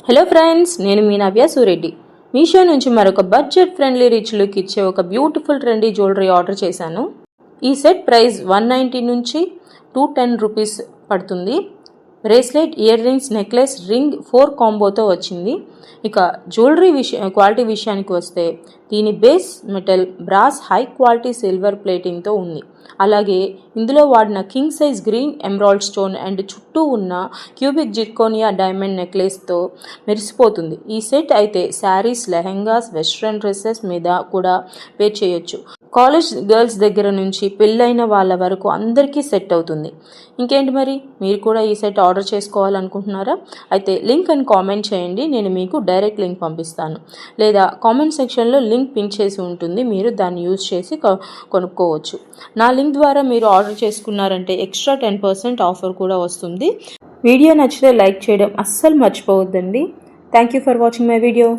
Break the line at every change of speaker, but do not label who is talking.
Hello friends, నేను మీ నవ్య సూరెడ్డి. మీషో నుంచి మరొక బడ్జెట్ ఫ్రెండ్లీ రిచ్ లుక్ ఇచ్చే ఒక బ్యూటిఫుల్ ట్రెండీ జ్యువెలరీ ఆర్డర్ చేశాను. ఈ సెట్ ప్రైస్ 190 నుంచి 210 రూపీస్ పడుతుంది. Bracelet, ear rings, necklace, ring 4 కాంబోతో వచ్చింది. ఇక జ్యువెలరీ క్వాలిటీ విషయానికి వస్తే దీని base metal brass high quality silver ప్లేటింగ్తో ఉంది. అలాగే ఇందులో వాడిన king size green emerald stone and చుట్టూ ఉన్న క్యూబిక్ జిర్కోనియా డైమండ్ నెక్లెస్తో మెరిసిపోతుంది. ఈ సెట్ అయితే శారీస్, లెహెంగాస్, వెస్ట్రన్ డ్రెస్సెస్ మీద కూడా వేర్ చేయొచ్చు. కాలేజ్ గర్ల్స్ దగ్గర నుంచి పెళ్ళైన వాళ్ళ వరకు అందరికీ సెట్ అవుతుంది. ఇంకేంటి మరి, మీరు కూడా ఈ సెట్ ఆర్డర్ చేసుకోవాలనుకుంటున్నారా? అయితే లింక్ అని కామెంట్ చేయండి, నేను మీకు డైరెక్ట్ లింక్ పంపిస్తాను. లేదా కామెంట్ సెక్షన్లో లింక్ పిన్ చేసి ఉంటుంది, మీరు దాన్ని యూజ్ చేసి కొనుక్కోవచ్చు. నా లింక్ ద్వారా మీరు ఆర్డర్ చేసుకున్నారంటే ఎక్స్ట్రా 10% ఆఫర్ కూడా వస్తుంది. వీడియో నచ్చితే లైక్ చేయడం అస్సలు మర్చిపోవద్దండి. Thank you for watching my video.